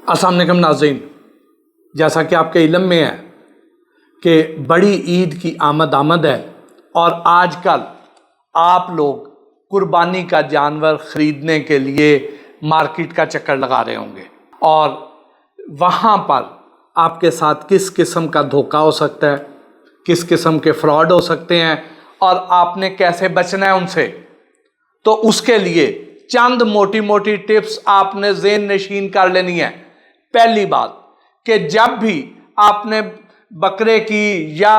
السلام علیکم ناظرین، جیسا کہ آپ کے علم میں ہے کہ بڑی عید کی آمد ہے اور آج کل آپ لوگ قربانی کا جانور خریدنے کے لیے مارکیٹ کا چکر لگا رہے ہوں گے اور وہاں پر آپ کے ساتھ کس قسم کا دھوکہ ہو سکتا ہے، کس قسم کے فراڈ ہو سکتے ہیں اور آپ نے کیسے بچنا ہے ان سے۔ تو اس کے لیے چند موٹی موٹی ٹپس آپ نے ذہن نشین کر لینی ہے۔ پہلی بات کہ جب بھی آپ نے بکرے کی یا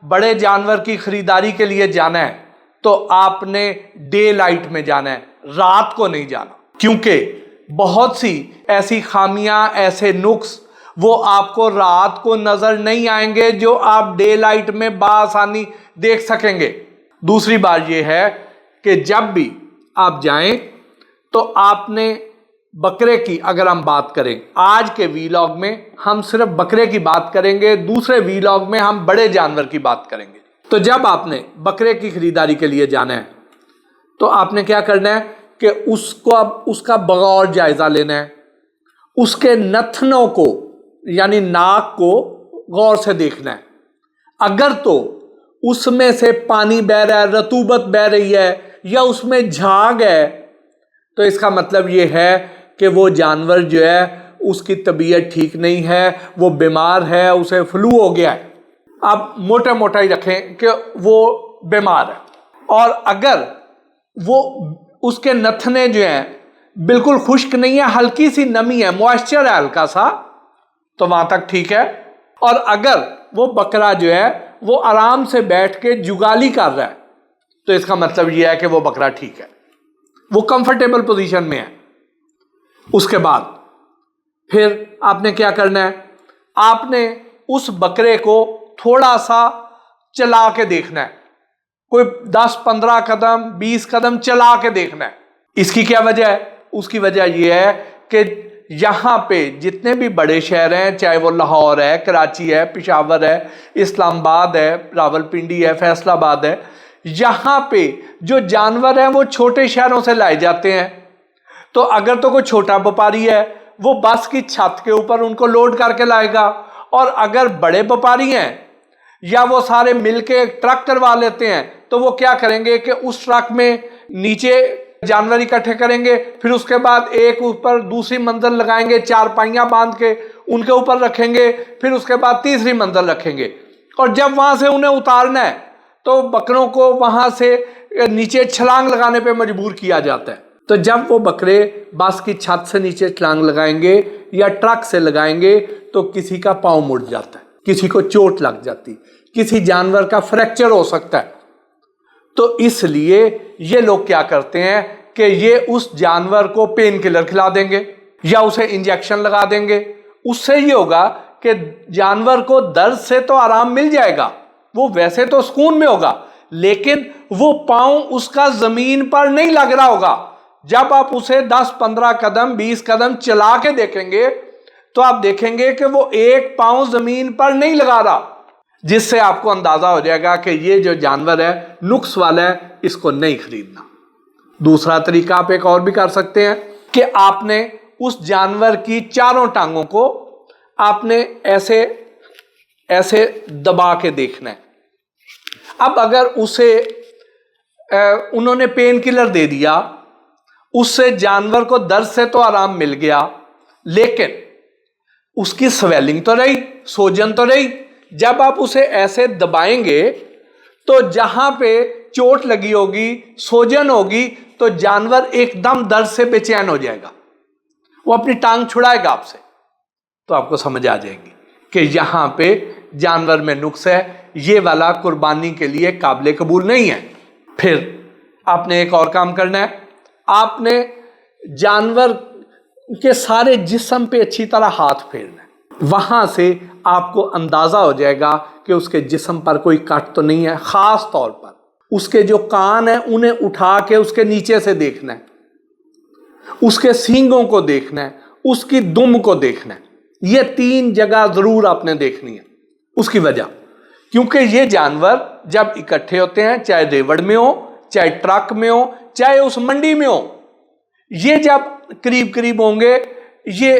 بڑے جانور کی خریداری کے لیے جانا ہے تو آپ نے ڈے لائٹ میں جانا ہے، رات کو نہیں جانا، کیونکہ بہت سی ایسی خامیاں، ایسے نقص وہ آپ کو رات کو نظر نہیں آئیں گے جو آپ ڈے لائٹ میں بآسانی دیکھ سکیں گے۔ دوسری بات یہ ہے کہ جب بھی آپ جائیں تو آپ نے بکرے کی، اگر ہم بات کریں آج کے ویلاگ میں ہم صرف بکرے کی بات کریں گے، دوسرے ویلاگ میں ہم بڑے جانور کی بات کریں گے۔ تو جب آپ نے بکرے کی خریداری کے لیے جانا ہے تو آپ نے کیا کرنا ہے کہ اس کا بغور جائزہ لینا ہے، اس کے نتنوں کو یعنی ناک کو غور سے دیکھنا ہے۔ اگر تو اس میں سے پانی بہہ رہا ہے، رطوبت بہہ رہی ہے یا اس میں جھاگ ہے تو اس کا مطلب یہ ہے کہ وہ جانور جو ہے اس کی طبیعت ٹھیک نہیں ہے، وہ بیمار ہے، اسے فلو ہو گیا ہے۔ آپ موٹا موٹا ہی رکھیں کہ وہ بیمار ہے۔ اور اگر وہ اس کے نتنے جو ہیں بالکل خشک نہیں ہے، ہلکی سی نمی ہے، موئسچر ہے ہلکا سا، تو وہاں تک ٹھیک ہے۔ اور اگر وہ بکرا جو ہے وہ آرام سے بیٹھ کے جگالی کر رہا ہے تو اس کا مطلب یہ ہے کہ وہ بکرا ٹھیک ہے، وہ کمفرٹیبل پوزیشن میں ہے۔ اس کے بعد پھر آپ نے کیا کرنا ہے، آپ نے اس بکرے کو تھوڑا سا چلا کے دیکھنا ہے، کوئی 10-15 قدم 20 قدم چلا کے دیکھنا ہے۔ اس کی کیا وجہ ہے؟ اس کی وجہ یہ ہے کہ یہاں پہ جتنے بھی بڑے شہر ہیں، چاہے وہ لاہور ہے، کراچی ہے، پشاور ہے، اسلام آباد ہے، راولپنڈی ہے، فیصل آباد ہے، یہاں پہ جو جانور ہیں وہ چھوٹے شہروں سے لائے جاتے ہیں۔ تو اگر تو کوئی چھوٹا وپاری ہے وہ بس کی چھت کے اوپر ان کو لوڈ کر کے لائے گا، اور اگر بڑے وپاری ہیں یا وہ سارے مل کے ایک ٹرک کروا لیتے ہیں تو وہ کیا کریں گے کہ اس ٹرک میں نیچے جانور اکٹھے کریں گے، پھر اس کے بعد ایک اوپر دوسری منزل لگائیں گے، چارپائیاں باندھ کے ان کے اوپر رکھیں گے، پھر اس کے بعد تیسری منزل رکھیں گے، اور جب وہاں سے انہیں اتارنا ہے تو بکروں کو وہاں سے نیچے چھلانگ لگانے پہ مجبور کیا جاتا ہے۔ تو جب وہ بکرے بس کی چھت سے نیچے چھلانگ لگائیں گے یا ٹرک سے لگائیں گے تو کسی کا پاؤں مڑ جاتا ہے، کسی کو چوٹ لگ جاتی، کسی جانور کا فریکچر ہو سکتا ہے۔ تو اس لیے یہ لوگ کیا کرتے ہیں کہ یہ اس جانور کو پین کلر کھلا دیں گے یا اسے انجیکشن لگا دیں گے۔ اس سے یہ ہوگا کہ جانور کو درد سے تو آرام مل جائے گا، وہ ویسے تو سکون میں ہوگا، لیکن وہ پاؤں اس کا زمین پر نہیں لگ رہا ہوگا۔ جب آپ اسے 10-15 قدم 20 قدم چلا کے دیکھیں گے تو آپ دیکھیں گے کہ وہ ایک پاؤں زمین پر نہیں لگا رہا، جس سے آپ کو اندازہ ہو جائے گا کہ یہ جو جانور ہے نقص والا ہے، اس کو نہیں خریدنا۔ دوسرا طریقہ آپ ایک اور بھی کر سکتے ہیں کہ آپ نے اس جانور کی چاروں ٹانگوں کو آپ نے ایسے دبا کے دیکھنا ہے۔ اب اگر اسے انہوں نے پین کلر دے دیا، اس سے جانور کو درد سے تو آرام مل گیا، لیکن اس کی سویلنگ تو رہی، سوجن تو رہی۔ جب آپ اسے ایسے دبائیں گے تو جہاں پہ چوٹ لگی ہوگی، سوجن ہوگی، تو جانور ایک دم درد سے بے چین ہو جائے گا، وہ اپنی ٹانگ چھڑائے گا آپ سے۔ تو آپ کو سمجھ آ جائے گی کہ یہاں پہ جانور میں نقص ہے، یہ والا قربانی کے لیے قابل قبول نہیں ہے۔ پھر آپ نے ایک اور کام کرنا ہے، آپ نے جانور کے سارے جسم پہ اچھی طرح ہاتھ پھیرنا ہے، وہاں سے آپ کو اندازہ ہو جائے گا کہ اس کے جسم پر کوئی کٹ تو نہیں ہے۔ خاص طور پر اس کے جو کان ہیں انہیں اٹھا کے اس کے نیچے سے دیکھنا ہے، اس کے سینگوں کو دیکھنا ہے، اس کی دم کو دیکھنا ہے۔ یہ 3 جگہ ضرور آپ نے دیکھنی ہے۔ اس کی وجہ کیونکہ یہ جانور جب اکٹھے ہوتے ہیں، چاہے ریوڑ میں ہو، چاہے ٹرک میں ہو، چاہے اس منڈی میں ہو، یہ جب قریب قریب ہوں گے، یہ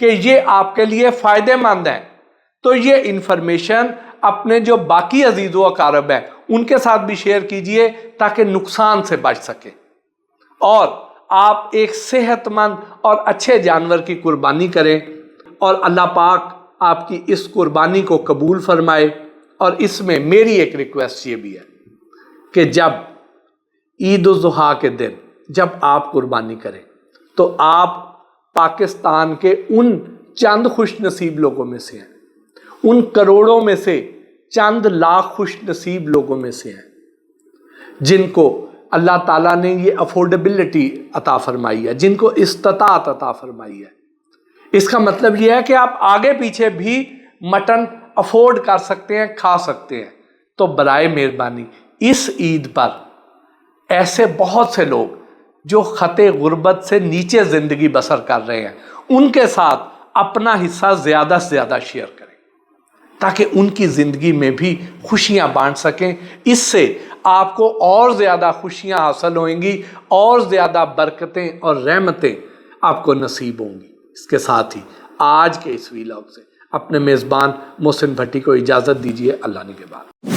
کہ یہ آپ کے لیے فائدہ مند ہے، تو یہ انفارمیشن اپنے جو باقی عزیز و اقارب ہیں ان کے ساتھ بھی شیئر کیجئے تاکہ نقصان سے بچ سکے، اور آپ ایک صحت مند اور اچھے جانور کی قربانی کریں، اور اللہ پاک آپ کی اس قربانی کو قبول فرمائے۔ اور اس میں میری ایک ریکویسٹ یہ بھی ہے کہ جب عید الاضحیٰ کے دن جب آپ قربانی کریں تو آپ پاکستان کے ان چند خوش نصیب لوگوں میں سے ہیں، ان کروڑوں میں سے چند لاکھ خوش نصیب لوگوں میں سے ہیں جن کو اللہ تعالیٰ نے یہ افورڈیبلٹی عطا فرمائی ہے، جن کو استطاعت عطا فرمائی ہے۔ اس کا مطلب یہ ہے کہ آپ آگے پیچھے بھی مٹن افورڈ کر سکتے ہیں، کھا سکتے ہیں۔ تو برائے مہربانی اس عید پر ایسے بہت سے لوگ جو خط غربت سے نیچے زندگی بسر کر رہے ہیں ان کے ساتھ اپنا حصہ زیادہ سے زیادہ شیئر کریں تاکہ ان کی زندگی میں بھی خوشیاں بانٹ سکیں۔ اس سے آپ کو اور زیادہ خوشیاں حاصل ہوئیں گی، اور زیادہ برکتیں اور رحمتیں آپ کو نصیب ہوں گی۔ اس کے ساتھ ہی آج کے اس ویلاگ سے اپنے میزبان محسن بھٹی کو اجازت دیجیے۔ اللہ نگہبان۔